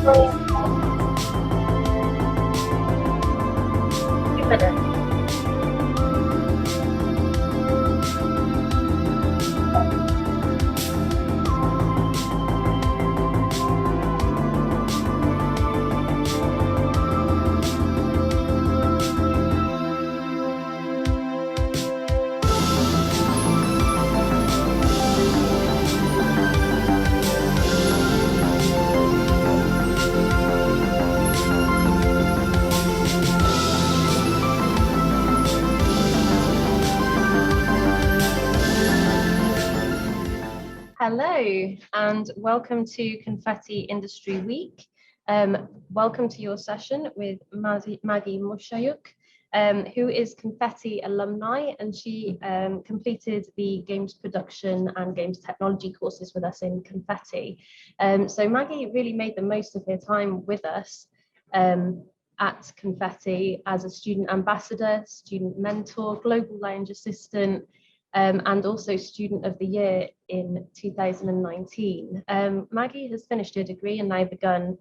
Hello and welcome to Confetti Industry Week. Welcome to your session with Maggie Mojsiejuk, who is Confetti alumni, and she completed the games production and games technology courses with us in Confetti. So Maggie really made the most of her time with us at Confetti as a student ambassador, student mentor, global lounge assistant, and also Student of the Year in 2019. Maggie has finished her degree and now begun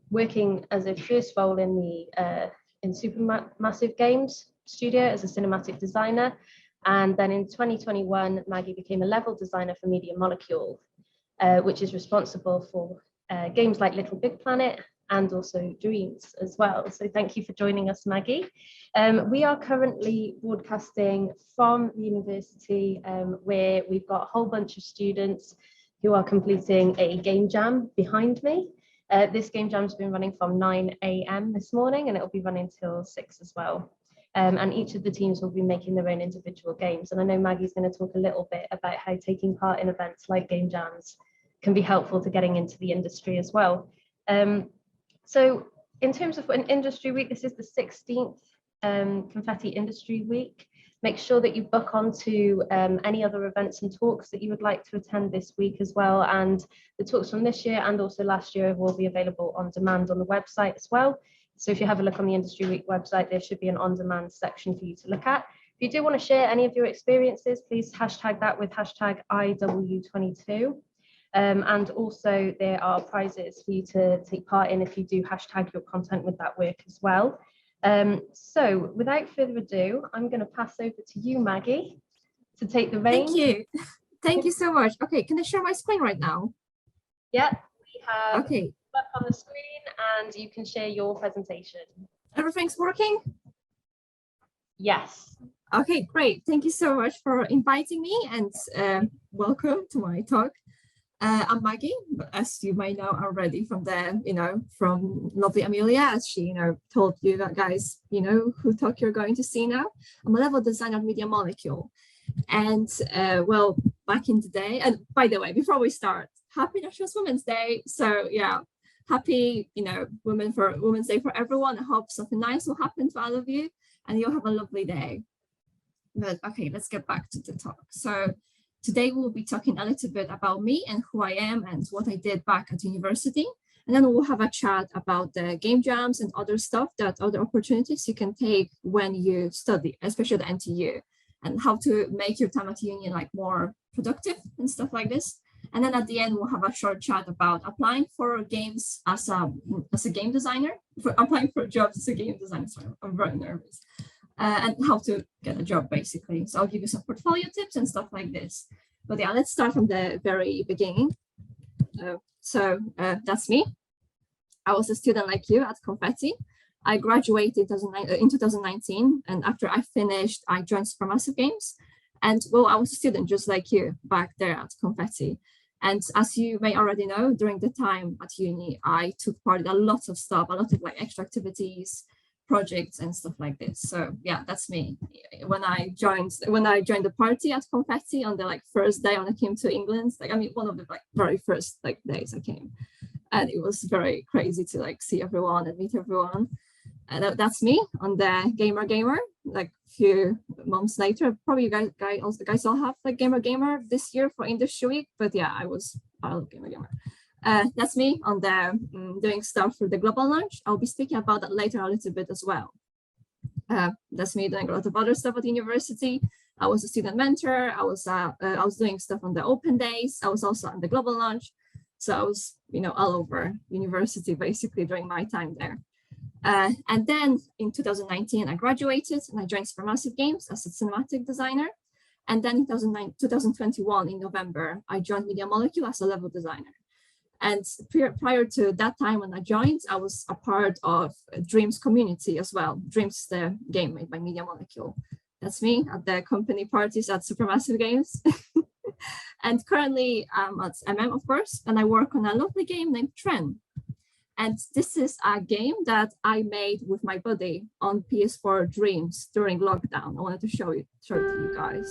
working as a first role in the Supermassive Games studio as a cinematic designer. And then in 2021, Maggie became a level designer for Media Molecule, which is responsible for games like Little Big Planet and also Dreams as well. So thank you for joining us, Maggie. We are currently broadcasting from the university where we've got a whole bunch of students who are completing a game jam behind me. This game jam has been running from 9 a.m. this morning, and it will be running till 6 as well. And each of the teams will be making their own individual games. And I know Maggie's going to talk a little bit about how taking part in events like game jams can be helpful to getting into the industry as well. So in terms of an industry week, this is the 16th Confetti Industry Week. Make sure that you book onto any other events and talks that you would like to attend this week as well. And the talks from this year and also last year will be available on demand on the website as well. So if you have a look on the Industry Week website, there should be an on-demand section for you to look at. If you do want to share any of your experiences, please hashtag that with hashtag IW22. And also there are prizes for you to take part in if you do hashtag your content with that work as well. So without further ado, I'm going to pass over to you, Maggie, to take the reins. Thank you. Thank you so much. Okay, can I share my screen right now? Yeah, we have okay. Up on the screen and you can share your presentation. Everything's working? Yes. Okay, great. Thank you so much for inviting me and welcome to my talk. I'm Maggie, as you may know already from the, from lovely Amelia, as she, told you guys, who talk you're going to see now. I'm a level designer of Media Molecule. And well, back in the day, and by the way, before we start, happy National Women's Day. So yeah, happy, Women's Day for everyone. I hope something nice will happen to all of you and you'll have a lovely day. But okay, let's get back to the talk. So today we'll be talking a little bit about me and who I am and what I did back at university. And then we'll have a chat about the game jams and other stuff, other opportunities you can take when you study, especially the NTU, and how to make your time at uni like more productive and stuff like this. And then at the end, we'll have a short chat about applying for games as a game designer, applying for jobs as a game designer. Sorry, I'm very nervous. And how to get a job, basically. So I'll give you some portfolio tips and stuff like this. But yeah, let's start from the very beginning. That's me. I was a student like you at Confetti. I graduated in 2019, and after I finished, I joined Supermassive Games. And well, I was a student just like you back there at Confetti. And as you may already know, during the time at uni, I took part in a lot of stuff, a lot of like extra activities, projects and stuff like this. So yeah, that's me. When I joined the party at Confetti on the like first day when I came to England, like one of the like very first like days I came, and it was very crazy to like see everyone and meet everyone. And that's me on the gamer. Like a few months later, probably you guys all have like gamer this year for Industry Week. But yeah, I was part of gamer. That's me on the doing stuff for the global launch. I'll be speaking about that later a little bit as well. That's me doing a lot of other stuff at the university. I was a student mentor. I was doing stuff on the open days. I was also on the global launch. So I was, all over university basically during my time there. And then in 2019, I graduated and I joined Supermassive Games as a cinematic designer. And then in 2021, in November, I joined Media Molecule as a level designer. And prior to that time when I joined, I was a part of Dreams community as well. Dreams, the game made by Media Molecule. That's me at the company parties at Supermassive Games. And currently I'm at of course, and I work on a lovely game named Tren. And this is a game that I made with my buddy on PS4 Dreams during lockdown. I wanted to show it to you guys.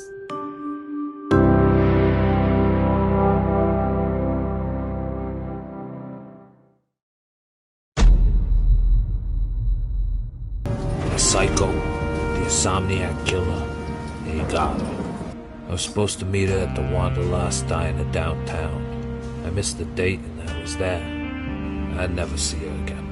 The Psycho, the Insomniac Killer, you got her. I was supposed to meet her at the Wanderlust Diner downtown. I missed the date and I was there. I'd never see her again.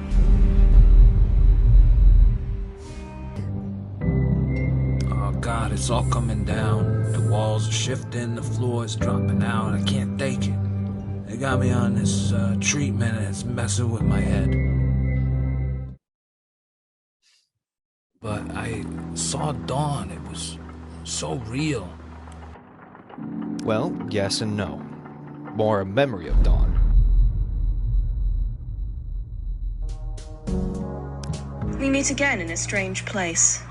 Oh God, it's all coming down. The walls are shifting, the floor is dropping out. I can't take it. They got me on this treatment and it's messing with my head. But I saw Dawn. It was so real. Well, yes and no. More a memory of Dawn. We meet again in a strange place.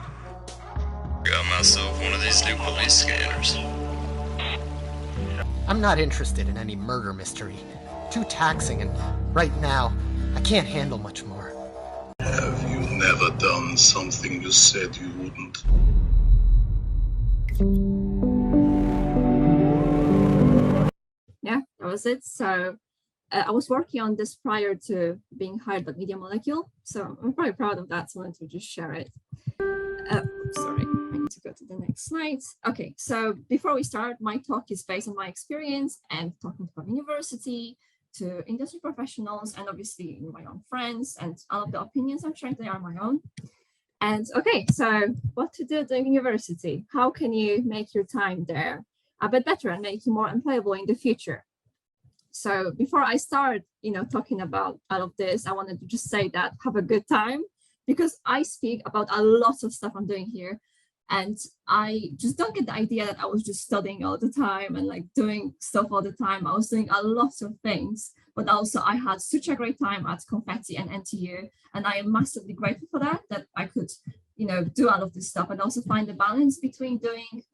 Got myself one of these new police scanners. I'm not interested in any murder mystery. Too taxing, and right now, I can't handle much more. Have you never done something you said you wouldn't? Yeah, that was it. So I was working on this prior to being hired by Media Molecule. So I'm very proud of that. So I wanted to just share it. Sorry, I need to go to the next slide. Okay, so before we start, my talk is based on my experience and talking from university to industry professionals and obviously my own friends, and all of the opinions I'm sharing, they are my own. And okay, so what to do during university? How can you make your time there a bit better and make you more employable in the future? So before I start, talking about all of this, I wanted to just say that have a good time, because I speak about a lot of stuff I'm doing here. And I just don't get the idea that I was just studying all the time and like doing stuff all the time. I was doing a lot of things, but also I had such a great time at Confetti and NTU. And I am massively grateful for that I could, do all of this stuff and also find the balance between doing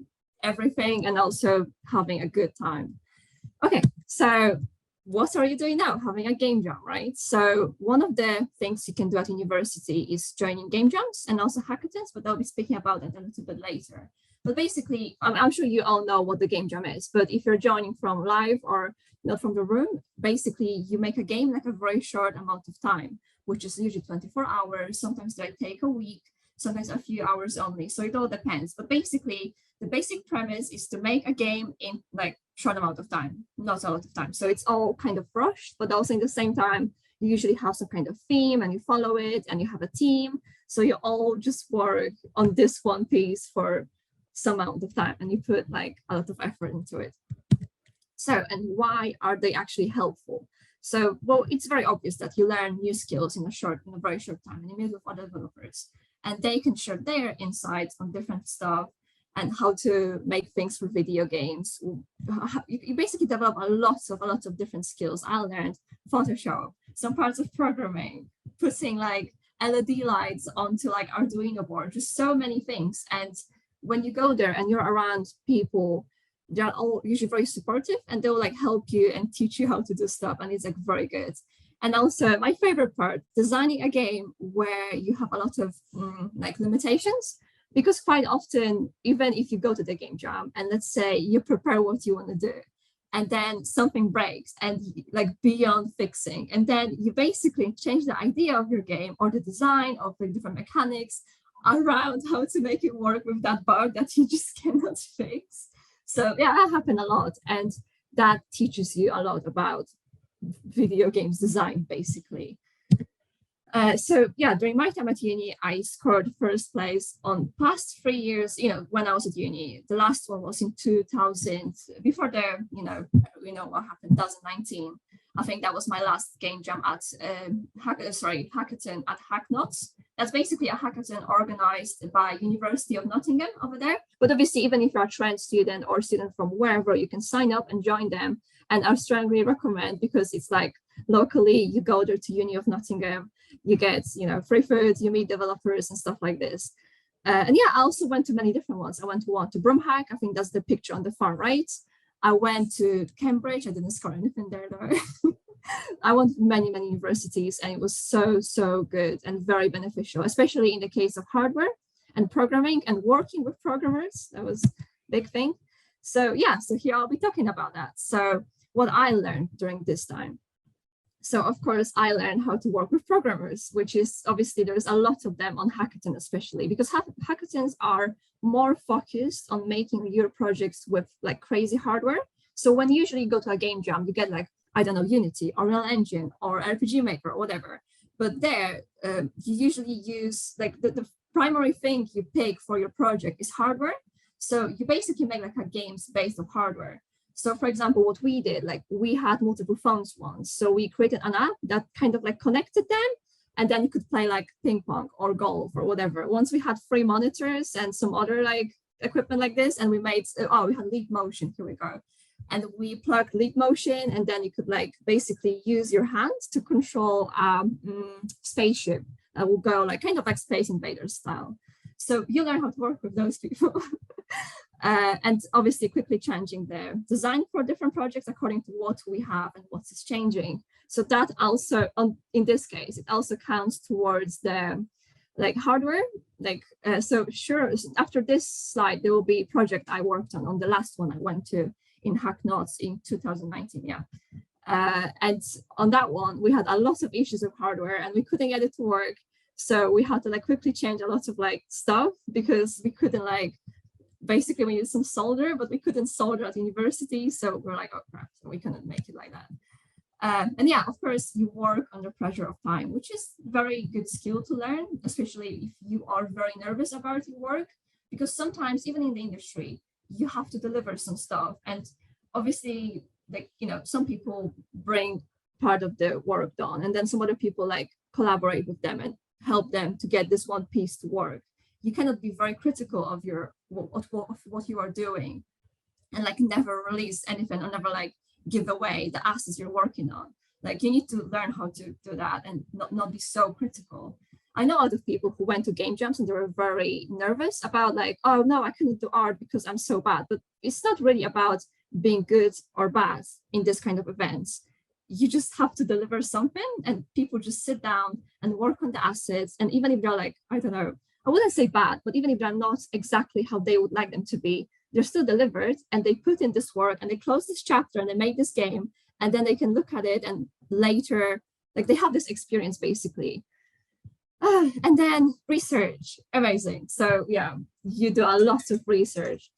everything and also having a good time. Okay, so what are you doing now? Having a game jam, right? So one of the things you can do at university is joining game jams and also hackathons, but I'll be speaking about that a little bit later. But basically, I'm sure you all know what the game jam is, but if you're joining from live or not from the room, basically you make a game like a very short amount of time, which is usually 24 hours. Sometimes they take a week, sometimes a few hours only. So it all depends. But basically, the basic premise is to make a game in like short amount of time, not a lot of time. So it's all kind of rushed, but also in the same time, you usually have some kind of theme and you follow it and you have a team. So you all just work on this one piece for some amount of time and you put like a lot of effort into it. So, and why are they actually helpful? So, well, it's very obvious that you learn new skills in a very short time and you meet with other developers and they can share their insights on different stuff and how to make things for video games. You basically develop a lot of different skills. I learned Photoshop, some parts of programming, putting like LED lights onto like Arduino board, just so many things. And when you go there and you're around people, they're all usually very supportive and they'll like help you and teach you how to do stuff. And it's like very good. And also my favorite part, designing a game where you have a lot of like limitations. Because quite often, even if you go to the game jam and let's say you prepare what you want to do, and then something breaks and like beyond fixing, and then you basically change the idea of your game or the design of the different mechanics around how to make it work with that bug that you just cannot fix. So yeah, that happened a lot. And that teaches you a lot about video games design, basically. So yeah, during my time at uni, I scored first place on past 3 years, when I was at uni. The last one was in 2000, before the, we know what happened, 2019. I think that was my last game jam at hackathon at Hacknots. That's basically a hackathon organized by University of Nottingham over there. But obviously, even if you're a trend student or student from wherever, you can sign up and join them. And I strongly recommend, because it's like locally, you go there to Uni of Nottingham, you get, free food, you meet developers and stuff like this. And yeah, I also went to many different ones. I went to Brumhack. I think that's the picture on the far right. I went to Cambridge. I didn't score anything there though. I went to many universities, and it was so good and very beneficial, especially in the case of hardware and programming and working with programmers. That was a big thing. So yeah, so here I'll be talking about that. So what I learned during this time. So of course, I learned how to work with programmers, which is obviously there's a lot of them on hackathon, especially because hackathons are more focused on making your projects with like crazy hardware. So when you usually go to a game jam, you get like, I don't know, Unity or Unreal Engine or RPG Maker or whatever. But there, you usually use like the primary thing you pick for your project is hardware. So you basically make like a games based on hardware. So for example, what we did, like we had multiple phones once. So we created an app that kind of like connected them, and then you could play like ping pong or golf or whatever. Once we had 3 monitors and some other like equipment like this, and we made, we had Leap Motion, here we go. And we plugged Leap Motion, and then you could like basically use your hands to control a spaceship that will go like kind of like Space Invaders style. So you learn how to work with those people. And obviously quickly changing the design for different projects according to what we have and what is changing. So that also, in this case, it also counts towards the like hardware. Like so sure, after this slide, there will be a project I worked on the last one I went to in Hacknots in 2019, yeah. And on that one, we had a lot of issues with hardware and we couldn't get it to work. So we had to like quickly change a lot of like stuff because we couldn't like, basically we needed some solder, but we couldn't solder at university. So we're like, oh crap, so we couldn't make it like that. And yeah, of course, you work under pressure of time, which is very good skill to learn, especially if you are very nervous about your work, because sometimes even in the industry, you have to deliver some stuff. And obviously, like, some people bring part of the work done, and then some other people like collaborate with them and help them to get this one piece to work. You cannot be very critical of what you are doing and like never release anything or never like give away the assets you're working on. Like you need to learn how to do that and not be so critical. I know other people who went to game jams and they were very nervous about like, oh no, I couldn't do art because I'm so bad. But it's not really about being good or bad in this kind of events. You just have to deliver something and people just sit down and work on the assets. And even if they're like, I don't know, I wouldn't say bad, but even if they're not exactly how they would like them to be, they're still delivered and they put in this work and they close this chapter and they make this game and then they can look at it and later, like they have this experience basically. And then research, amazing. So yeah, you do a lot of research.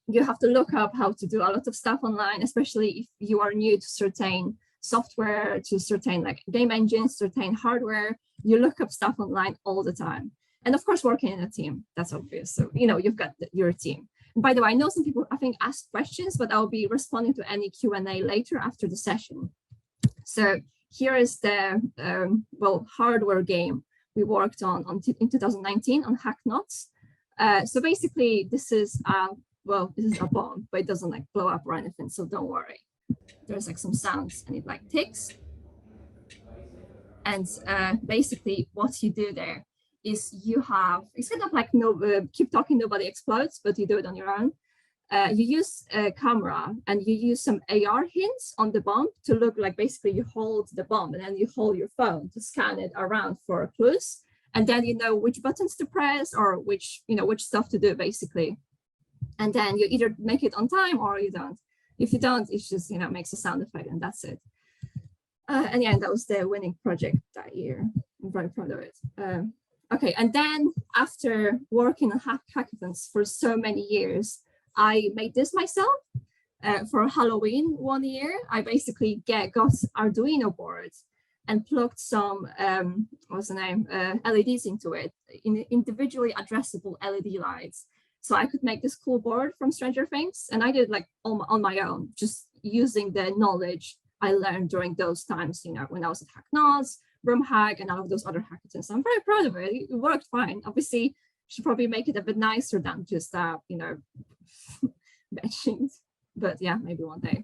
You have to look up how to do a lot of stuff online, especially if you are new to certain software, to certain like game engines, certain hardware. You look up stuff online all the time. And of course, working in a team, that's obvious. So, you've got your team. And by the way, I know some people, I think, asked questions, but I'll be responding to any Q&A later after the session. So here is the, hardware game we worked on in 2019 on Hacknots. So basically, this is a bomb, but it doesn't like blow up or anything, so don't worry. There's like some sounds and it like ticks. And basically what you do there is you have, it's kind of like keep talking, nobody explodes, but you do it on your own. You use a camera and you use some AR hints on the bomb to look like basically you hold the bomb and then you hold your phone to scan it around for clues. And then you know which buttons to press or which stuff to do basically. And then you either make it on time or you don't. If you don't, it just, makes a sound effect and that's it. And yeah, that was the winning project that year. I'm very proud of it. Okay, and then after working on hackathons for so many years, I made this myself for Halloween one year. I basically got Arduino boards and plugged some, LEDs into it, individually addressable LED lights. So I could make this cool board from Stranger Things. And I did like on my own, just using the knowledge I learned during those times, you know, when I was at Hacknots, Hack, and all of those other hackathons. I'm very proud of it. It worked fine. Obviously, should probably make it a bit nicer than just you know, machines. But yeah, maybe one day.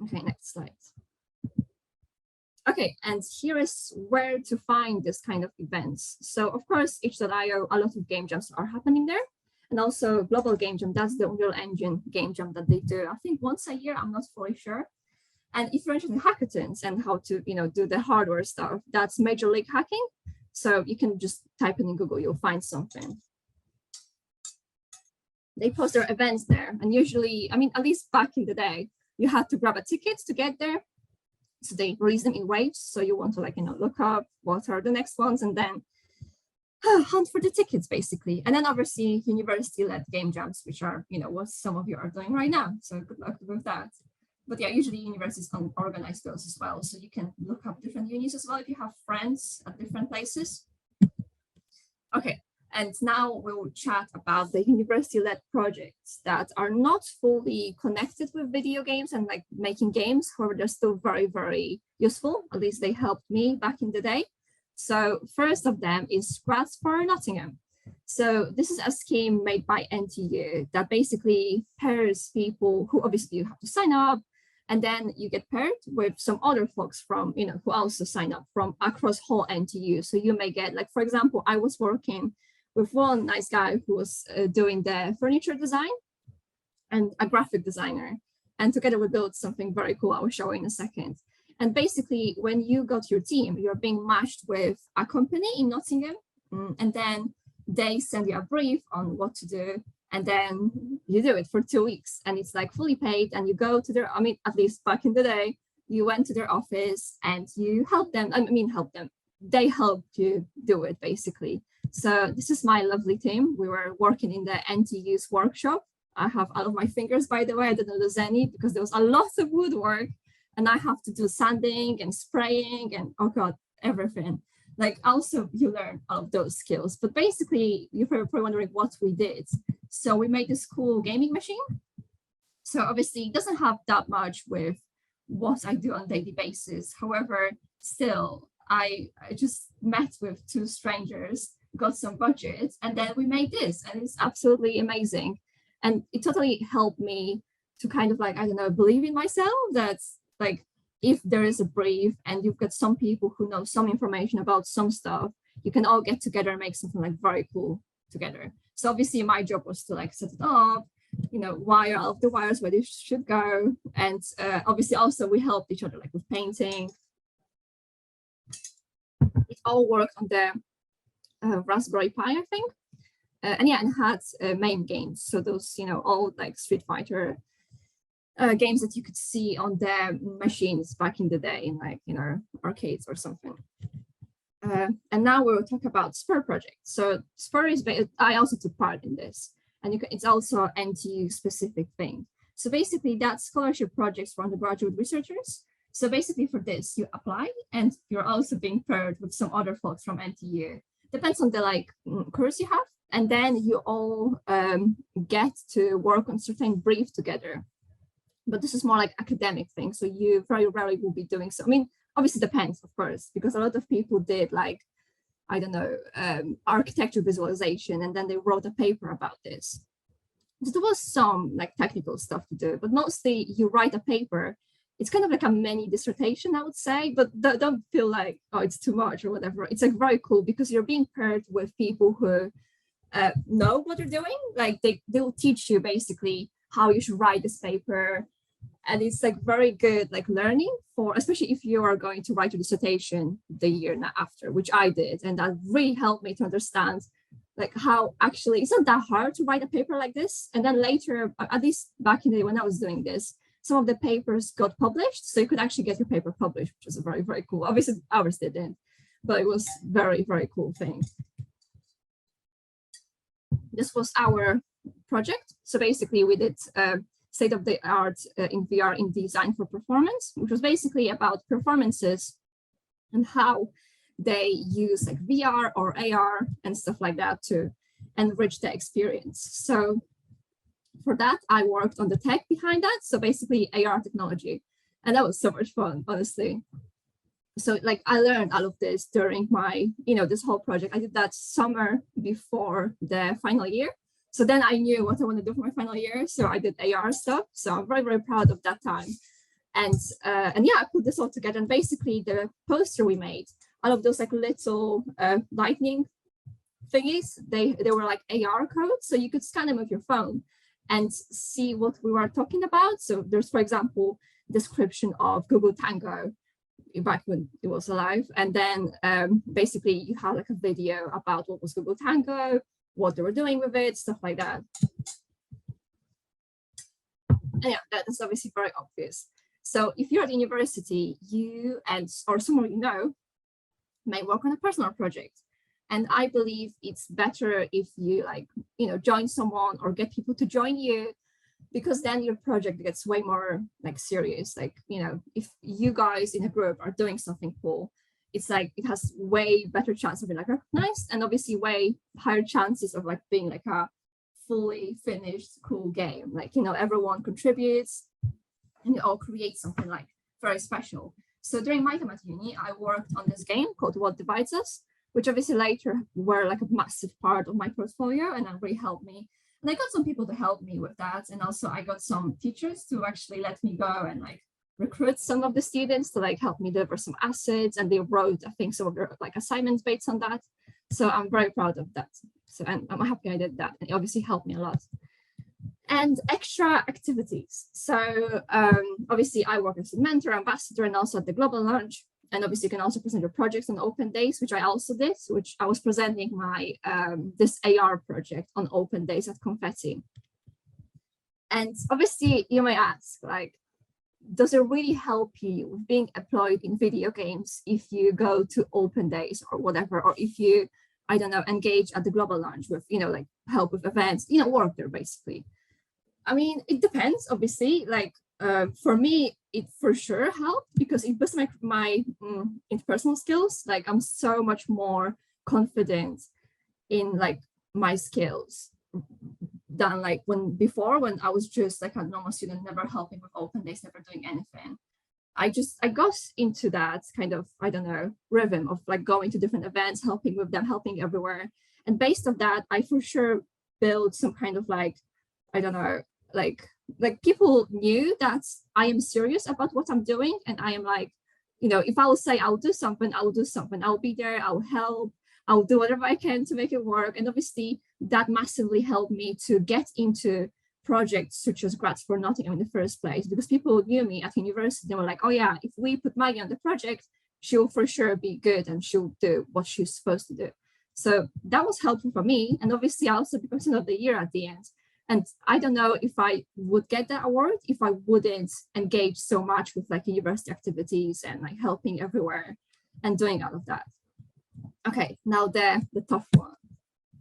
Okay, next slide. Okay, and here is where to find this kind of events. So of course, itch.io, a lot of game jams are happening there. And also Global Game Jam, that's the Unreal Engine game jam that they do, I think once a year, I'm not fully sure. And if you're interested in hackathons and how to, you know, do the hardware stuff, that's Major League Hacking. So you can just type it in Google, you'll find something. They post their events there. And usually, I mean, at least back in the day, you had to grab a ticket to get there. So they release them in waves. So you want to, like, you know, look up what are the next ones and then hunt for the tickets, basically. And then obviously university-led game jams, which are, you know, what some of you are doing right now. So good luck with that. But yeah, usually universities organize those as well. So you can look up different unis as well if you have friends at different places. Okay, and now we'll chat about the university-led projects that are not fully connected with video games and like making games. However, they're still very, very useful. At least they helped me back in the day. So first of them is Scratch for Nottingham. So this is a scheme made by NTU that basically pairs people who obviously you have to sign up, and then you get paired with some other folks from, you know, who also sign up from across whole NTU. So you may get, like, for example, I was working with one nice guy who was doing the furniture design and a graphic designer. And together we built something very cool I will show in a second. And basically, when you got your team, you're being matched with a company in Nottingham, and then they send you a brief on what to do, and then you do it for 2 weeks, and it's like fully paid, and you go to their, I mean, at least back in the day, you went to their office and you help them, they helped you do it, basically. So this is my lovely team. We were working in the NTU's workshop. I have all of my fingers, by the way, I didn't lose any because there was a lot of woodwork. And I have to do sanding and spraying and, oh God, everything. Like, also you learn all of those skills. But basically, you're probably wondering what we did. So we made this cool gaming machine. So obviously it doesn't have that much with what I do on a daily basis. However, still, I just met with two strangers, got some budget, and then we made this. And it's absolutely amazing. And it totally helped me to kind of, like, I don't know, believe in myself. That's like, if there is a brief and you've got some people who know some information about some stuff, you can all get together and make something like very cool together. So obviously my job was to like set it up, you know, wire all of the wires where they should go. And obviously also we helped each other like with painting. It all worked on the Raspberry Pi, I think. And yeah, and had main games. So those, you know, all like Street Fighter games that you could see on the machines back in the day in, like, you know, arcades or something. And now we'll talk about Spur project. So Spur is, I also took part in this, and it's also an NTU specific thing. So basically that's scholarship projects for undergraduate researchers. So basically for this, you apply and you're also being paired with some other folks from NTU. Depends on the like course you have. And then you all get to work on certain brief together. But this is more like academic thing. So you very rarely will be doing so. I mean, obviously depends, of course, because a lot of people did like, I don't know, architecture visualization, and then they wrote a paper about this. So there was some like technical stuff to do, but mostly you write a paper. It's kind of like a mini dissertation, I would say, but don't feel like, oh, it's too much or whatever. It's like very cool because you're being paired with people who know what they're doing. Like they'll teach you basically how you should write this paper. And it's like very good like learning for, especially if you are going to write your dissertation the year after, which I did. And that really helped me to understand like how actually it's not that hard to write a paper like this. And then later, at least back in the day when I was doing this, some of the papers got published. So you could actually get your paper published, which was a very, very cool. Obviously ours didn't, but it was very, very cool thing. This was our project. So basically we did state-of-the-art in VR in design for performance, which was basically about performances and how they use like VR or AR and stuff like that to enrich the experience. So for that, I worked on the tech behind that. So basically AR technology. And that was so much fun, honestly. So like I learned all of this during my, this whole project. I did that summer before the final year. So then I knew what I want to do for my final year. So I did AR stuff. So I'm very, very proud of that time. And yeah, I put this all together. And basically the poster we made, all of those like little lightning thingies, they were like AR codes. So you could scan them with your phone and see what we were talking about. So there's, for example, description of Google Tango back when it was alive. And then basically you have like a video about what was Google Tango, what they were doing with it, stuff like that. And yeah, that's obviously very obvious. So if you're at university, you or someone you know may work on a personal project. And I believe it's better if you join someone or get people to join you, because then your project gets way more like serious. Like, if you guys in a group are doing something cool, it's like it has way better chance of being like recognized, and obviously way higher chances of like being like a fully finished cool game. Like, everyone contributes and you all create something like very special. So during my time at uni, I worked on this game called What Divides Us, which obviously later were like a massive part of my portfolio, and that really helped me. And I got some people to help me with that. And also I got some teachers to actually let me go and like recruit some of the students to like help me deliver some assets. And they wrote, I think, some of their like assignments based on that. So I'm very proud of that. So I'm happy I did that. And it obviously helped me a lot. And extra activities. So obviously I work as a mentor, ambassador, and also at the Global Launch. And obviously you can also present your projects on open days, which I also did, which I was presenting my this AR project on open days at Confetti. And obviously you may ask, like, does it really help you with being employed in video games if you go to open days or whatever, or if you, I don't know, engage at the Global Launch with, like help with events, work there basically? I mean, it depends, obviously. Like for me, it for sure helped because it boosted my interpersonal skills. Like I'm so much more confident in like my skills than like when I was just like a normal student, never helping with open days, never doing anything. I got into that kind of, I don't know, rhythm of like going to different events, helping with them, helping everywhere. And based on that, I for sure built some kind of like, I don't know, like people knew that I am serious about what I'm doing. And I am like, if I will say I'll do something, I will do something. I'll be there, I'll help, I'll do whatever I can to make it work. And obviously that massively helped me to get into projects such as Grads for Nottingham in the first place, because people knew me at university. They were like, oh yeah, if we put Maggie on the project, she'll for sure be good and she'll do what she's supposed to do. So that was helpful for me. And obviously I also became Person of the Year at the end. And I don't know if I would get that award if I wouldn't engage so much with like university activities and like helping everywhere and doing all of that. Okay, now the tough one.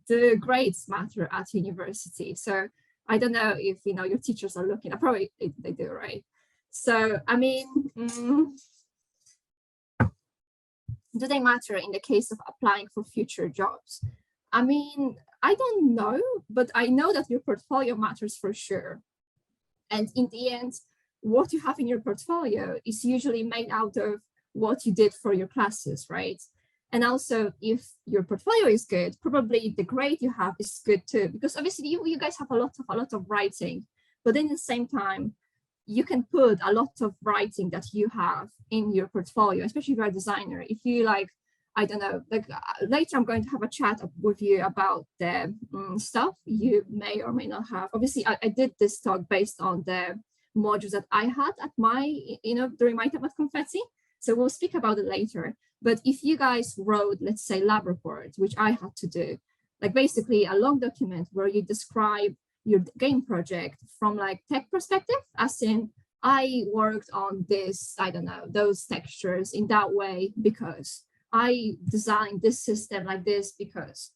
The grades matter at university. So I don't know if your teachers are looking. Probably they do, right? So I mean, do they matter in the case of applying for future jobs? I mean, I don't know, but I know that your portfolio matters for sure. And in the end, what you have in your portfolio is usually made out of what you did for your classes, right? And also, if your portfolio is good, probably the grade you have is good too, because obviously you guys have a lot of writing, but then at the same time, you can put a lot of writing that you have in your portfolio, especially if you're a designer. If you like, I don't know, like later I'm going to have a chat with you about the stuff you may or may not have. Obviously, I did this talk based on the modules that I had at my, during my time at Confetti. So we'll speak about it later. But if you guys wrote, let's say, lab reports, which I had to do, like basically a long document where you describe your game project from like tech perspective, as in I worked on this, I don't know, those textures in that way because I designed this system like this because,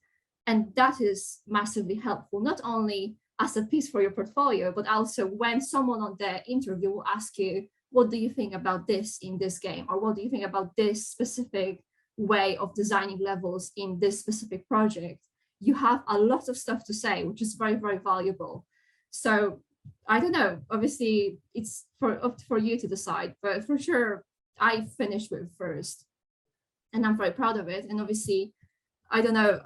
and that is massively helpful, not only as a piece for your portfolio, but also when someone on the interview will ask you, what do you think about this in this game? Or what do you think about this specific way of designing levels in this specific project? You have a lot of stuff to say, which is very, very valuable. So I don't know, obviously it's up for you to decide, but for sure I finished with first and I'm very proud of it. And obviously, I don't know,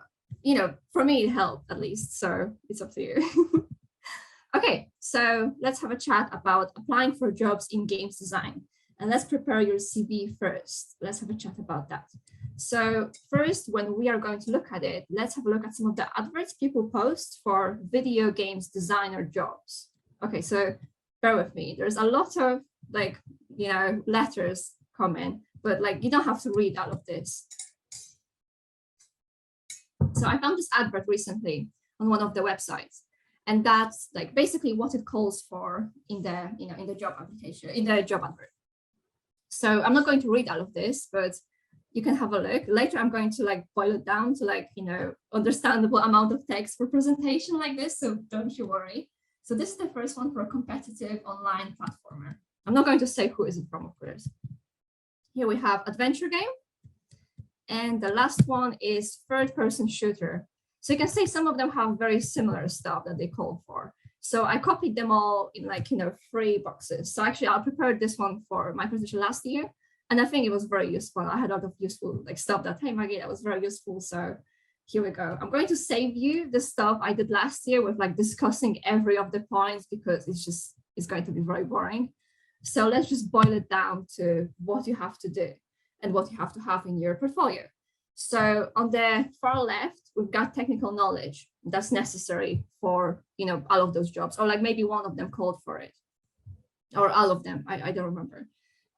for me it helped at least, so it's up to you. Okay, so let's have a chat about applying for jobs in games design. And let's prepare your CV first. Let's have a chat about that. So first, when we are going to look at it, let's have a look at some of the adverts people post for video games designer jobs. Okay, so bear with me. There's a lot of letters coming, but you don't have to read all of this. So I found this advert recently on one of the websites. And that's basically what it calls for in the job application, in the job advert. So I'm not going to read all of this, but you can have a look. Later, I'm going to boil it down to understandable amount of text for presentation like this. So don't you worry. So this is the first one for a competitive online platformer. I'm not going to say who is it from, of course. Here we have adventure game. And the last one is third-person shooter. So you can see some of them have very similar stuff that they call for. So I copied them all in 3 boxes. So actually I prepared this one for my presentation last year. And I think it was very useful. I had a lot of useful stuff that, hey, Maggie, that was very useful. So here we go. I'm going to save you the stuff I did last year with discussing every of the points because it's going to be very boring. So let's just boil it down to what you have to do and what you have to have in your portfolio. So on the far left, we've got technical knowledge that's necessary for, all of those jobs, or maybe one of them called for it, or all of them, I don't remember.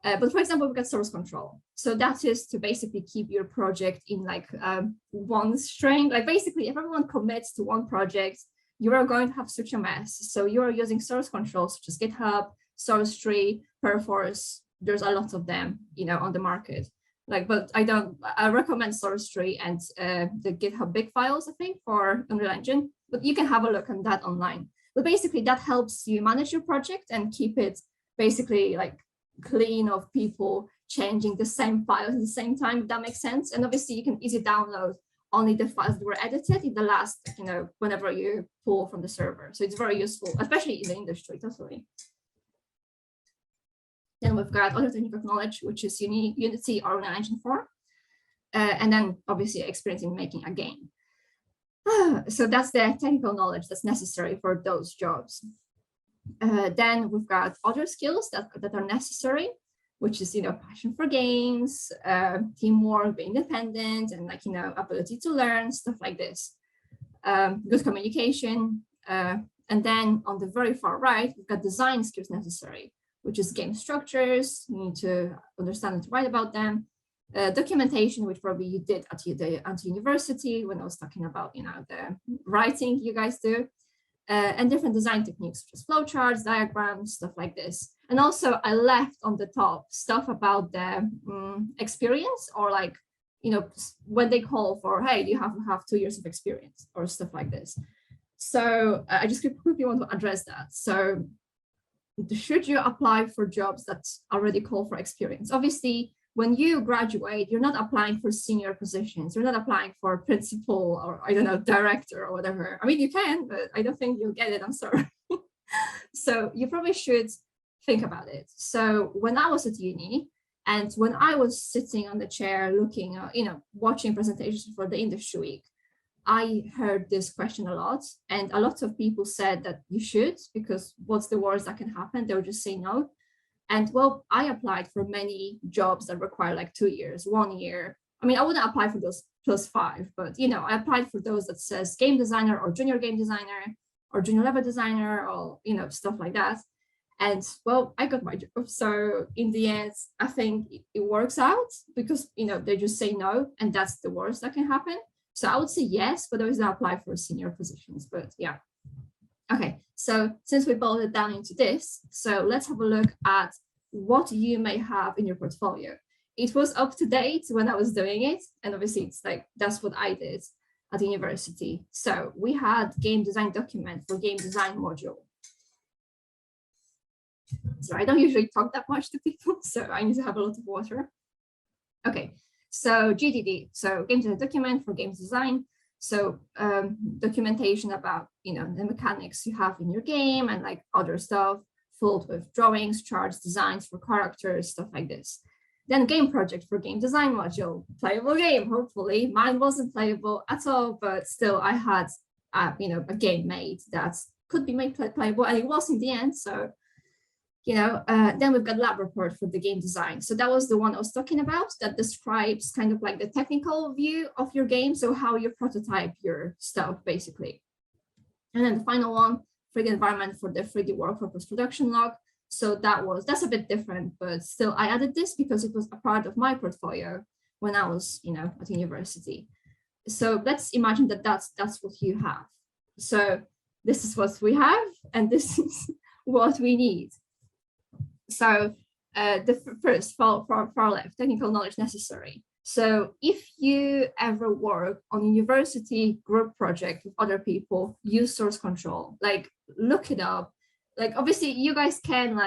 But for example, we've got source control. So that is to basically keep your project in one string. Basically, if everyone commits to one project, you are going to have such a mess. So you are using source control, such as GitHub, SourceTree, Perforce. There's a lot of them, on the market. But I recommend SourceTree and the GitHub big files, I think, for Unreal Engine, but you can have a look on that online. But basically that helps you manage your project and keep it basically clean of people changing the same files at the same time, if that makes sense. And obviously you can easily download only the files that were edited in the last, whenever you pull from the server. So it's very useful, especially in the industry, totally. Then we've got other technical knowledge, which is Unity or Unreal Engine 4. And then obviously experience in making a game. So that's the technical knowledge that's necessary for those jobs. Then we've got other skills that are necessary, which is, passion for games, teamwork, being independent, and ability to learn, stuff like this. Good communication. And then on the very far right, we've got design skills necessary, which is game structures. You need to understand and to write about them. Documentation, which probably you did at university when I was talking about, the writing you guys do. And different design techniques, such as flowcharts, diagrams, stuff like this. And also I left on the top stuff about the experience, or when they call for, hey, you have to have 2 years of experience or stuff like this. So I just quickly want to address that. So should you apply for jobs that already call for experience? Obviously, when you graduate, you're not applying for senior positions. You're not applying for principal or, I don't know, director or whatever. I mean, you can, but I don't think you'll get it. I'm sorry. So you probably should think about it. So when I was at uni and when I was sitting on the chair looking, watching presentations for the industry week, I heard this question a lot, and a lot of people said that you should, because what's the worst that can happen? They'll just say no. And well, I applied for many jobs that require 2 years, 1 year. I mean, I wouldn't apply for those +5, but I applied for those that says game designer or junior game designer or junior level designer or, stuff like that. And well, I got my job. So in the end, I think it works out because, they just say no, and that's the worst that can happen. So I would say yes, but always not apply for senior positions, but yeah. Okay, so since we boiled it down into this, so let's have a look at what you may have in your portfolio. It was up to date when I was doing it, and obviously it's that's what I did at the university. So we had game design document for game design module. So I don't usually talk that much to people, so I need to have a lot of water. Okay, so GDD, so game design document for game design. So documentation about, the mechanics you have in your game and like other stuff, filled with drawings, charts, designs for characters, stuff like this. Then game project for game design module, playable game, hopefully. Mine wasn't playable at all, but still I had, a game made that could be made playable, and it was in the end. So, then we've got lab report for the game design. So that was the one I was talking about that describes kind of like the technical view of your game. So how you prototype your stuff, basically. And then the final one, 3D environment for the 3D work for post-production log. So that's a bit different, but still I added this because it was a part of my portfolio when I was, at university. So let's imagine that that's what you have. So this is what we have, and this is what we need. So the first far left, technical knowledge necessary. So if you ever work on university group project with other people, use source control, like look it up. Like obviously you guys can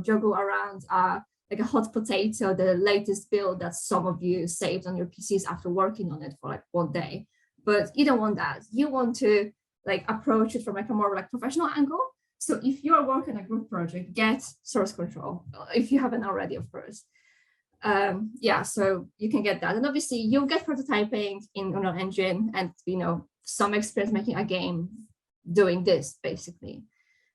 juggle around like a hot potato, the latest build that some of you saved on your PCs after working on it for like one day, but you don't want that. You want to like approach it from like a more like professional angle. So if you're working a group project, get source control if you haven't already, of course. So you can get that, and obviously you'll get prototyping in Unreal Engine and some experience making a game doing this basically.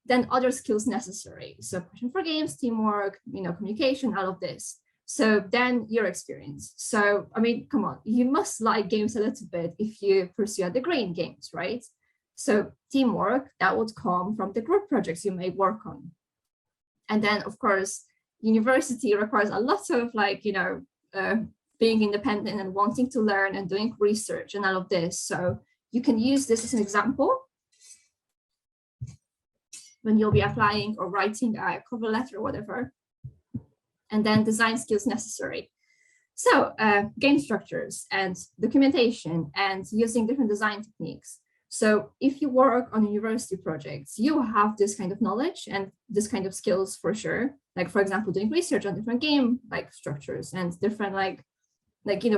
Then other skills necessary. So passion for games, teamwork, communication, all of this. So then your experience. So, I mean, come on, you must like games a little bit if you pursue a degree in games, right? So teamwork, that would come from the group projects you may work on. And then, of course, university requires a lot of being independent and wanting to learn and doing research and all of this. So you can use this as an example when you'll be applying or writing a cover letter or whatever. And then design skills necessary. So game structures and documentation and using different design techniques. So if you work on university projects, you have this kind of knowledge and this kind of skills for sure. Like, for example, doing research on different game structures and different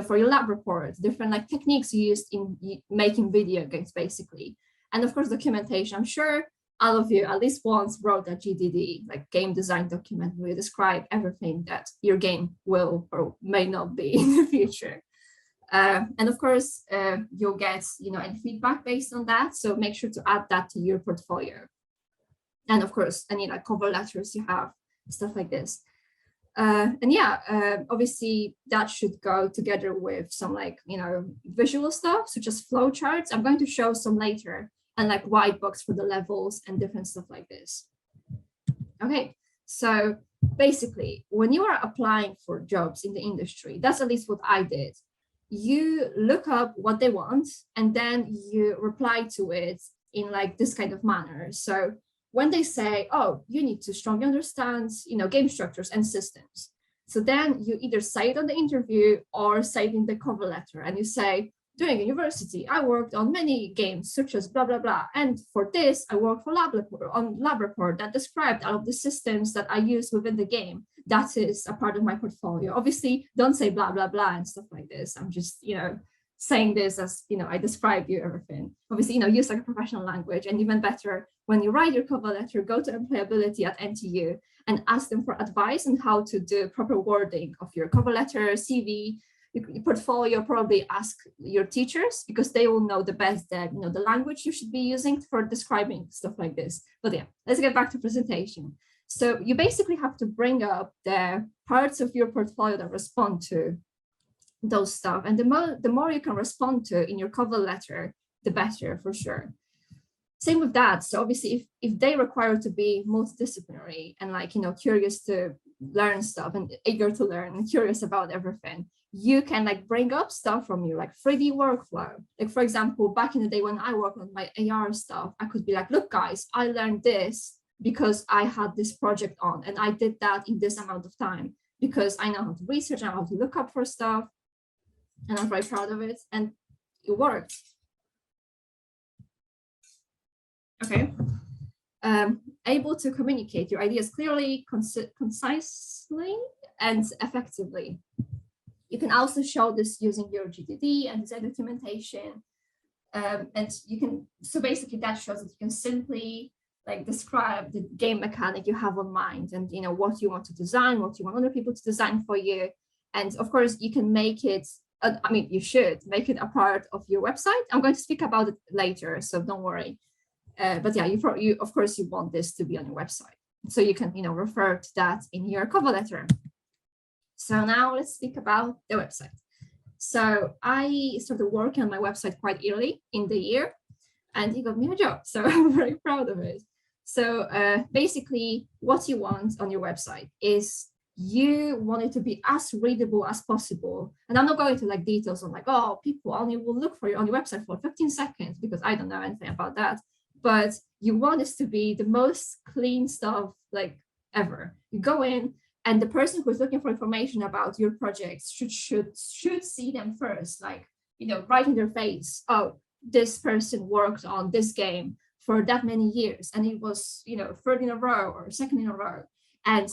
for your lab reports, different techniques used in making video games, basically. And of course, documentation. I'm sure all of you at least once wrote a GDD, like game design document, where you describe everything that your game will or may not be in the future. And of course, you'll get any feedback based on that. So make sure to add that to your portfolio. And of course, any cover letters you have, stuff like this. Obviously that should go together with some visual stuff, such as flowcharts. I'm going to show some later, and white box for the levels and different stuff like this. Okay, so basically, when you are applying for jobs in the industry, that's at least what I did. You look up what they want, and then you reply to it in this kind of manner. So when they say, oh, you need to strongly understand, game structures and systems. So then you either say it on the interview or say it in the cover letter, and you say, during university, I worked on many games such as blah, blah, blah. And for this, I worked for lab report that described all of the systems that I use within the game. That is a part of my portfolio. Obviously, don't say blah, blah, blah and stuff like this. I'm just, saying this as, I describe you everything. Obviously, use a professional language, and even better, when you write your cover letter, go to employability at NTU and ask them for advice on how to do proper wording of your cover letter, CV, your portfolio. Probably ask your teachers because they will know the best that the language you should be using for describing stuff like this. But yeah, let's get back to presentation. So you basically have to bring up the parts of your portfolio that respond to those stuff, and the more you can respond to in your cover letter, the better, for sure. Same with that. So obviously, if they require to be multidisciplinary and curious to learn stuff and eager to learn and curious about everything, you can bring up stuff from your 3D workflow. For example, back in the day when I worked on my AR stuff, I could be look guys, I learned this because I had this project on, and I did that in this amount of time because I know how to research, I know how to look up for stuff, and I'm very proud of it, and it worked. Okay. Able to communicate your ideas clearly, concisely, and effectively. You can also show this using your GDD and design documentation. And you can, so basically that shows that you can simply like describe the game mechanic you have in mind, and what you want to design, what you want other people to design for you. And of course you can make it, you should make it a part of your website. I'm going to speak about it later, so don't worry. But yeah, you of course you want this to be on your website, so you can refer to that in your cover letter. So now let's speak about the website. So I started working on my website quite early in the year, and he got me a job, so I'm very proud of it. So basically what you want on your website is you want it to be as readable as possible. And I'm not going to like details on like, oh, people only will look for you on your website for 15 seconds because I don't know anything about that. But you want this to be the most clean stuff like ever. You go in, and the person who's looking for information about your projects should see them first, like, right in their face. Oh, this person worked on this game for that many years, and it was, third in a row or second in a row, and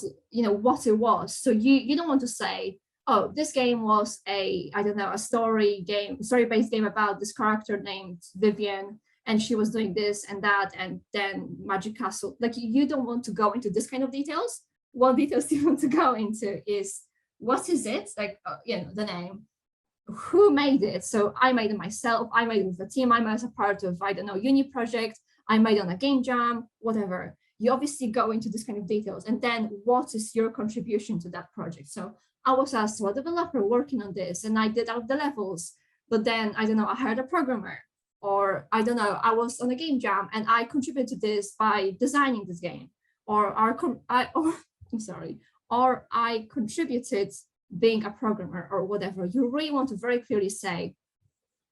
what it was. So you don't want to say, oh, this game was a story-based game about this character named Vivian, and she was doing this and that, and then Magic Castle. Like, you don't want to go into this kind of details. What details do you want to go into is, what is it? Like, the name, who made it? So I made it myself, I made it with a team, I made it as a part of, uni project, I made it on a game jam, whatever. You obviously go into this kind of details, and then what is your contribution to that project? So I was asked to a developer working on this, and I did out the levels, but then, I hired a programmer, or I was on a game jam and I contributed to this by designing this game, or I contributed being a programmer, or whatever. You really want to very clearly say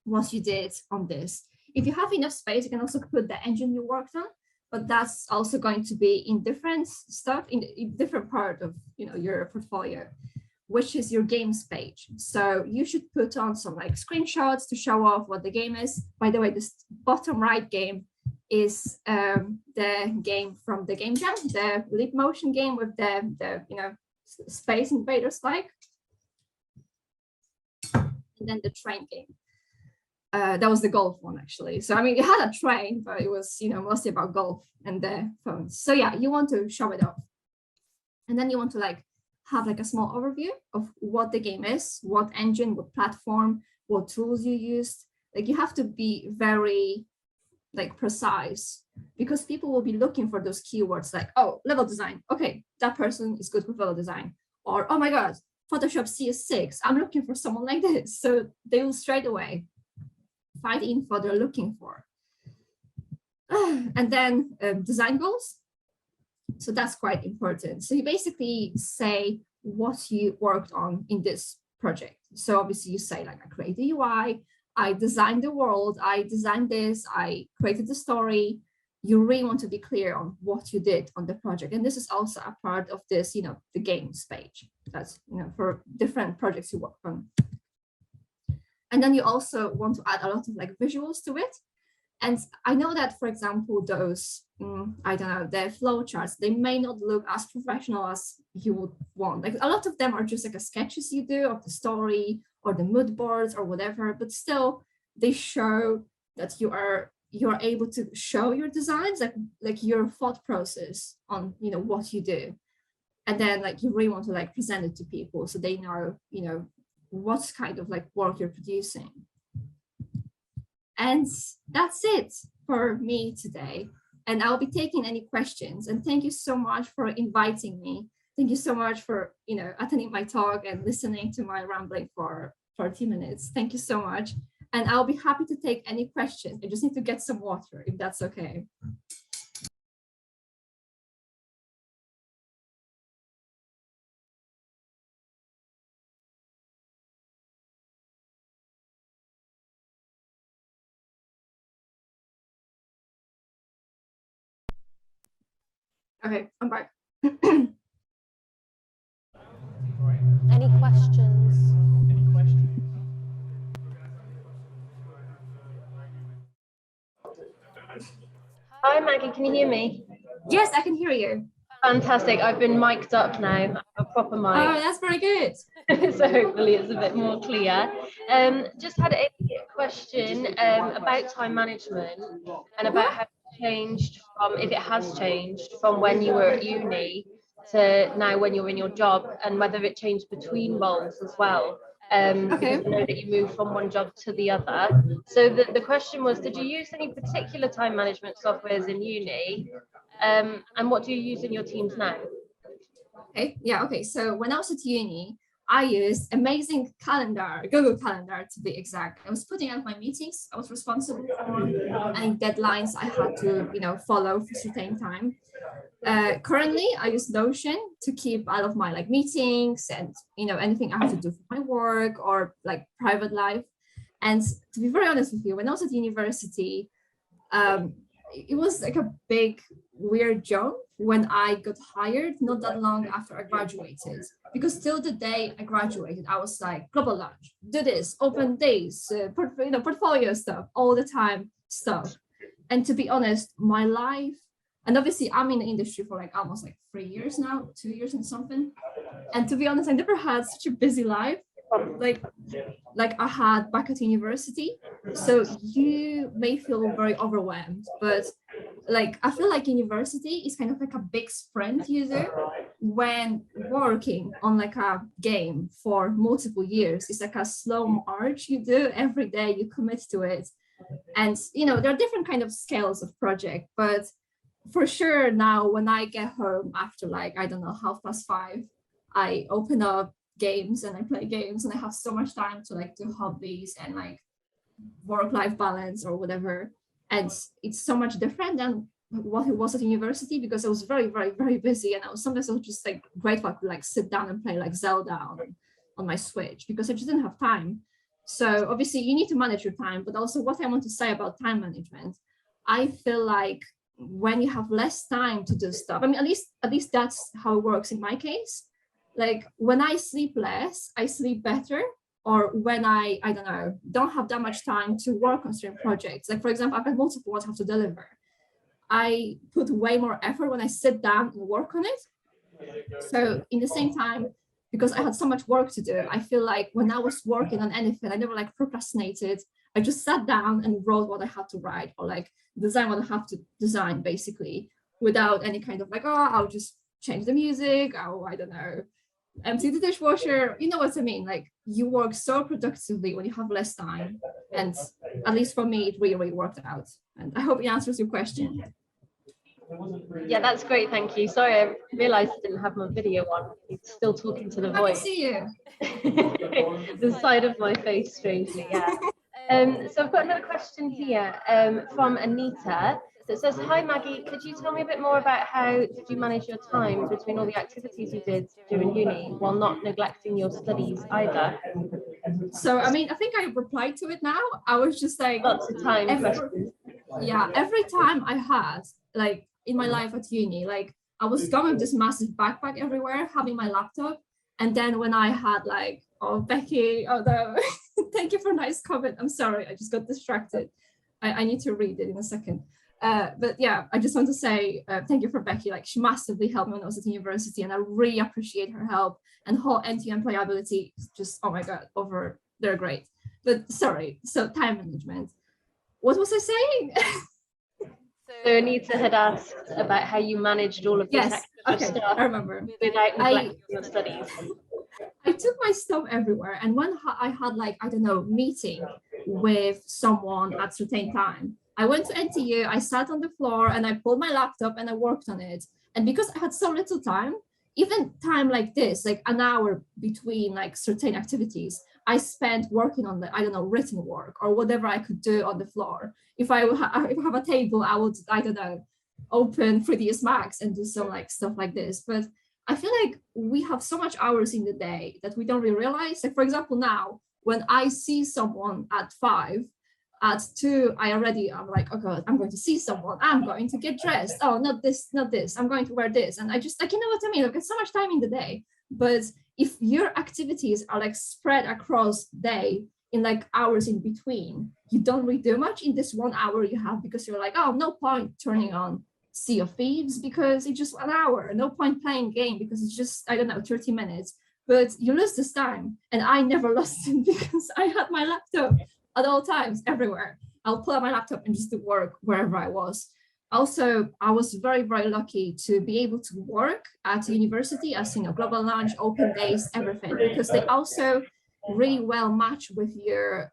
what you did on this. If you have enough space, you can also put the engine you worked on, but that's also going to be in different stuff, in different part of your portfolio, which is your games page. So you should put on some like screenshots to show off what the game is. By the way, this bottom right game is the game from the game jam, the leap motion game with the Space Invaders like, and then the train game. That was the golf one, actually. So it had a train, but it was mostly about golf and the phones. So yeah, you want to show it off, and then you want to have a small overview of what the game is, what engine, what platform, what tools you used. Like, you have to be very precise, because people will be looking for those keywords like, oh, level design. Okay, that person is good with level design. Or, oh my God, Photoshop CS6. I'm looking for someone like this. So they will straight away find the info they're looking for. And then design goals. So that's quite important. So you basically say what you worked on in this project. So obviously you say I created the UI, I designed the world, I designed this, I created the story. You really want to be clear on what you did on the project. And this is also a part of this, the games page. That's, for different projects you work on. And then you also want to add a lot of visuals to it. And I know that, for example, those, the flow charts, they may not look as professional as you would want. A lot of them are just a sketches you do of the story or the mood boards or whatever, but still they show that you're able to show your designs, like your thought process on, what you do. And then you really want to present it to people so they know, what kind of work you're producing. And that's it for me today. And I'll be taking any questions. And thank you so much for inviting me. Thank you so much for, attending my talk and listening to my rambling for 30 minutes. Thank you so much. And I'll be happy to take any questions. I just need to get some water, if that's okay. Okay, I'm back. Any questions? Hi, Maggie, can you hear me? Yes, I can hear you. Fantastic. I've been mic'd up now. I have a proper mic. Oh, that's very good. So hopefully it's a bit more clear. Just had a question about time management and about how it changed from, if it has changed from when you were at uni to now when you're in your job, and whether it changed between roles as well. Because I know that you moved from one job to the other. So the question was, did you use any particular time management softwares in uni? And what do you use in your teams now? Okay. So when I was at uni, I used amazing calendar, Google Calendar to be exact. I was putting out my meetings I was responsible for and deadlines I had to, follow for certain time. Currently, I use Notion to keep all of my meetings and anything I have to do for my work or private life. And to be very honest with you, when I was at university, it was a big weird jump when I got hired not that long after I graduated, because till the day I graduated, I was like, global launch, do this, open days, portfolio stuff, all the time stuff. And to be honest, my life, and obviously I'm in the industry for almost 3 years now, 2 years and something. And to be honest, I never had such a busy life like I had back at university. So you may feel very overwhelmed, but I feel like university is kind of a big sprint you do when working on a game for multiple years. It's a slow march you do every day, you commit to it. And there are different kind of scales of project, but for sure now when I get home after I don't know, 5:30, I open up games and I play games, and I have so much time to do hobbies and work-life balance or whatever. And it's so much different than what it was at university, because I was very, very, very busy, and I was just grateful I could sit down and play Zelda on my Switch, because I just didn't have time. So obviously you need to manage your time, but also what I want to say about time management, I feel like when you have less time to do stuff, I mean, at least that's how it works in my case. When I sleep less, I sleep better. Or when I don't know, don't have that much time to work on certain projects. For example, I've got multiple ones I have to deliver. I put way more effort when I sit down and work on it. So in the same time, because I had so much work to do, I feel like when I was working on anything, I never procrastinated. I just sat down and wrote what I had to write, or design what I have to design, basically, without any kind of I'll just change the music, I don't know, empty the dishwasher. You know what I mean? You work so productively when you have less time. And at least for me, it really, really worked out. And I hope it answers your question. Yeah, that's great. Thank you. Sorry, I realized I didn't have my video on. It's still talking to the voice. I see you. The side of my face, strangely, yeah. So I've got another question here from Anita that says, hi Maggie, could you tell me a bit more about how did you manage your time between all the activities you did during uni while not neglecting your studies either? So I mean, I think I replied to it now. I was just lots of time questions. Yeah, every time I had in my life at uni, I was going with this massive backpack everywhere, having my laptop. And then when I had oh Becky, oh no, thank you for a nice comment. I'm sorry, I just got distracted. I need to read it in a second. But yeah, I just want to say thank you for Becky. She massively helped me when I was at university, and I really appreciate her help. And her employability is just, oh my God, they're great. But sorry, so time management. What was I saying? So Anita had asked about how you managed all of this extra stuff. I remember. Without neglecting your studies. I took my stuff everywhere, and when I had I don't know, meeting with someone at a certain time, I went to NTU, I sat on the floor and I pulled my laptop and I worked on it. And because I had so little time, even time like this, an hour between certain activities, I spent working on the, I don't know, written work or whatever I could do on the floor. If I have a table, I would, I don't know, open 3ds Max and do some stuff like this. But I feel like we have so much hours in the day that we don't really realize. For example, now when I see someone at 5, at 2, I'm oh God, I'm going to see someone. I'm going to get dressed. Oh, not this. I'm going to wear this. And I just you know what I mean? I've got so much time in the day. But if your activities are spread across day in hours in between, you don't really do much in this 1 hour you have, because you're oh, no point turning on Sea of Thieves because it's just 1 hour. No point playing game because it's just, I don't know, 30 minutes. But you lose this time. And I never lost it because I had my laptop at all times, everywhere. I'll pull out my laptop and just do work wherever I was. Also, I was very, very lucky to be able to work at a university as, global lunch, open days, everything, because they also really well match with your,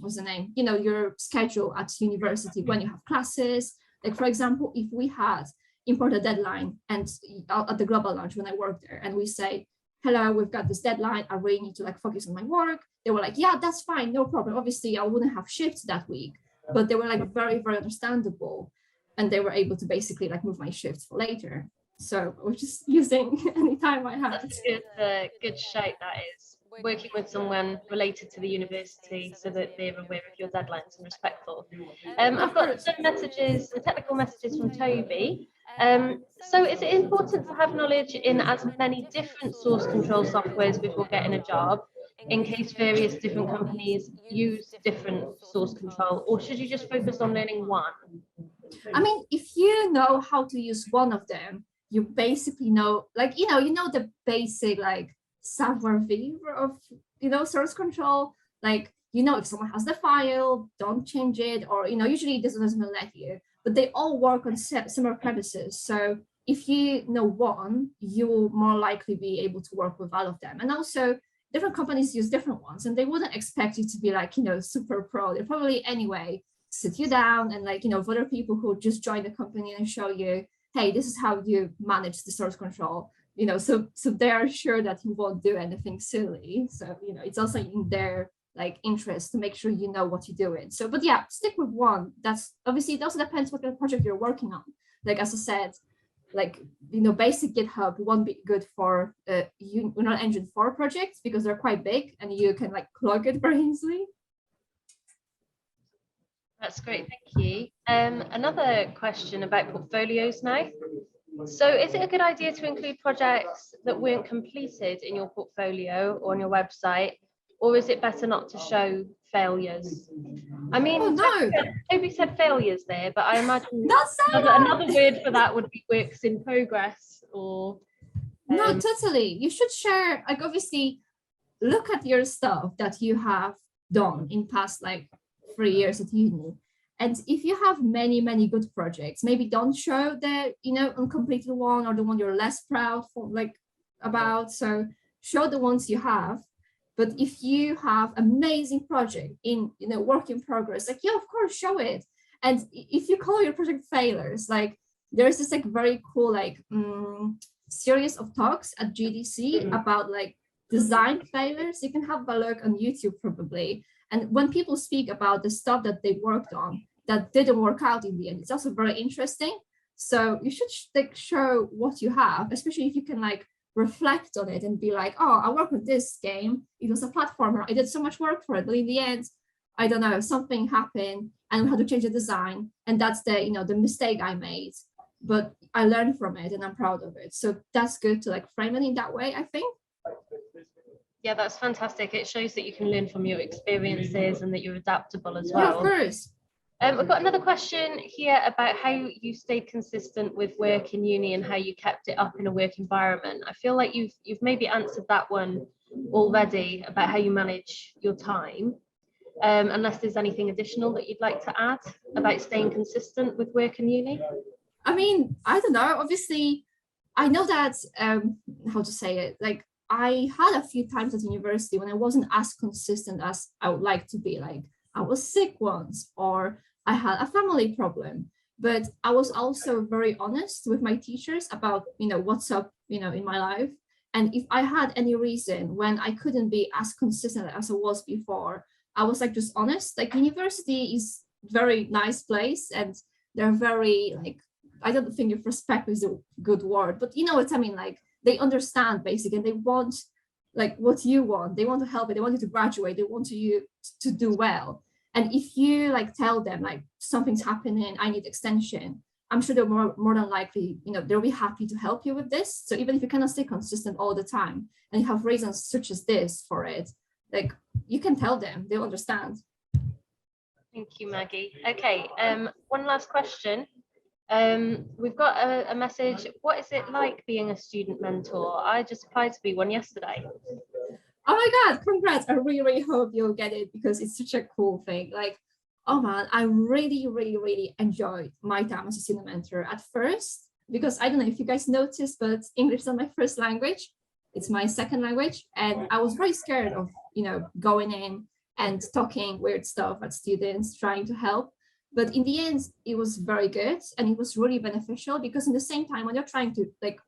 what's the name, your schedule at university when you have classes. Like, for example, if we had important deadline and at the global lunch when I worked there, and we say, hello, we've got this deadline, I really need to focus on my work. They were like, yeah, that's fine, no problem. Obviously, I wouldn't have shifts that week, but they were very, very understandable. And they were able to basically move my shifts for later. So I was just using any time I had. That's a good shout, that is. Working with someone related to the university so that they're aware of your deadlines and respectful. I've got some messages, some technical messages from Toby. So is it important to have knowledge in as many different source control softwares before getting a job, in case various different companies use different source control, or should you just focus on learning one? I mean, if you know how to use one of them, you basically know, the basic savoir vivre of, source control. If someone has the file, don't change it, or, usually this doesn't let you, but they all work on similar premises. So if you know one, you will more likely be able to work with all of them. And also, different companies use different ones, and they wouldn't expect you to be super pro. They're probably anyway sit you down and with other people who just join the company and show you, hey, this is how you manage the source control, so they are sure that you won't do anything silly. So it's also in their interest to make sure you know what you're doing. So, but yeah, stick with one. That's obviously, it also depends what kind of project you're working on. As I said, basic GitHub won't be good for Unreal Engine 4 projects because they're quite big and you can clog it very easily. That's great, thank you. Another question about portfolios now. So is it a good idea to include projects that weren't completed in your portfolio or on your website, or is it better not to show failures? I mean, Toby said failures there, but I imagine another word for that would be works in progress, or... No, totally. You should share, obviously, look at your stuff that you have done in past 3 years at uni, and if you have many good projects, maybe don't show the uncompleted one or the one you're less proud for about. So show the ones you have. But if you have amazing project in work in progress, yeah, of course, show it. And if you call your project failures, there's this very cool series of talks at GDC about design failures. You can have a look on YouTube probably. And when people speak about the stuff that they worked on that didn't work out in the end, it's also very interesting. So you should show what you have, especially if you can reflect on it and be oh, I worked on this game. It was a platformer. I did so much work for it, but in the end, I don't know, something happened and we had to change the design. And that's the mistake I made, but I learned from it and I'm proud of it. So that's good to frame it in that way, I think. Yeah, that's fantastic. It shows that you can learn from your experiences and that you're adaptable as well. Yeah, of course. We've got another question here about how you stayed consistent with work in uni and how you kept it up in a work environment. I feel like you've maybe answered that one already about how you manage your time, unless there's anything additional that you'd like to add about staying consistent with work in uni. I mean, I don't know. Obviously, I know that, how to say it, I had a few times at university when I wasn't as consistent as I would like to be. I was sick once, or I had a family problem, but I was also very honest with my teachers about, what's up, in my life. And if I had any reason when I couldn't be as consistent as I was before, I was just honest. University is very nice place and they're very I don't think if respect is a good word, but you know what I mean? They understand basically, and they want what you want. They want to help you. They want you to graduate. They want you to do well. And if you tell them something's happening, I need extension, I'm sure they're more than likely, they'll be happy to help you with this. So even if you cannot stay consistent all the time and you have reasons such as this for it, you can tell them, they'll understand. Thank you, Maggie. Okay, one last question. We've got a message. What is it like being a student mentor? I just applied to be one yesterday. Oh my God, congrats. I really, really hope you'll get it because it's such a cool thing. Like, oh man, I really, really, really enjoyed my time as a student mentor at first, because I don't know if you guys noticed, but English is not my first language. It's my second language. And I was very scared of, going in and talking weird stuff at students, trying to help. But in the end, it was very good. And it was really beneficial because in the same time, when you're trying to like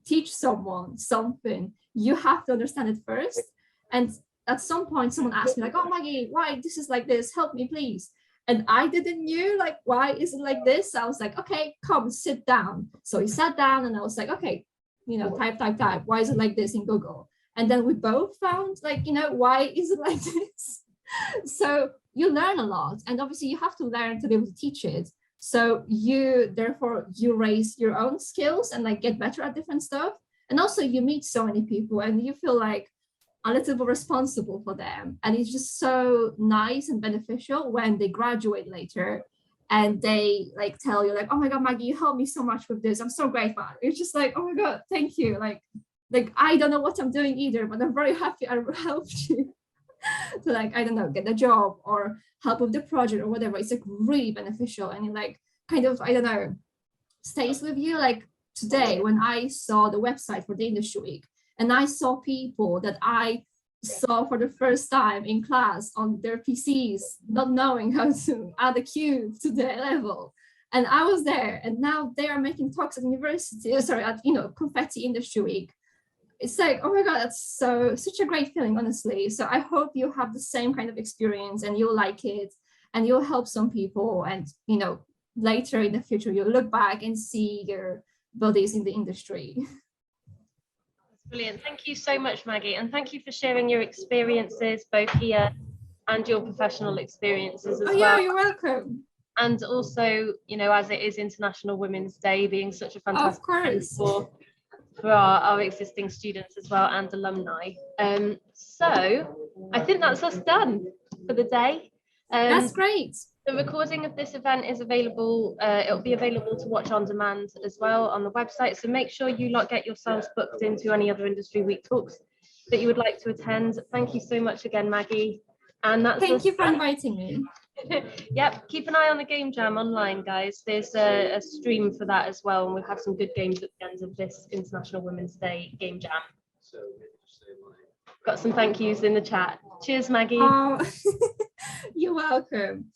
teach someone something, you have to understand it first. And at some point, someone asked me like, oh, Maggie, why this is like this? Help me, please. And I didn't know like, why is it like this? So I was like, okay, come sit down. So he sat down and I was like, okay, type. Why is it like this in Google? And then we both found like, why is it like this? So you learn a lot. And obviously you have to learn to be able to teach it. So you raise your own skills and like get better at different stuff. And also you meet so many people and you feel like a little bit responsible for them. And it's just so nice and beneficial when they graduate later and they like tell you like, oh my God, Maggie, you helped me so much with this. I'm so grateful. It's just like, oh my God, thank you. Like I don't know what I'm doing either, but I'm very happy I helped you to like, I don't know, get a job or help with the project or whatever. It's like really beneficial and it like kind of, I don't know, stays with you. Like today when I saw the website for the industry week and I saw people that I saw for the first time in class on their PCs, not knowing how to add a cube to their level. And I was there and now they are making talks at university, at Confetti Industry Week. It's like, oh my God, that's such a great feeling, honestly. So I hope you have the same kind of experience and you'll like it and you'll help some people. And, later in the future, you'll look back and see your buddies in the industry. That's brilliant. Thank you so much, Maggie. And thank you for sharing your experiences, both here and your professional experiences as well. Yeah, you're welcome. And also, as it is International Women's Day, being such a fantastic thing for our existing students as well and alumni. So I think that's us done for the day. That's great. The recording of this event is available. It'll be available to watch on demand as well on the website. So make sure you get yourselves booked into any other Industry Week talks that you would like to attend. Thank you so much again, Maggie. And thank you for inviting me. Yep, keep an eye on the Game Jam online, guys. There's a stream for that as well, and we'll have some good games at the end of this International Women's Day Game Jam. Got some thank yous in the chat. Cheers, Maggie. Oh, you're welcome.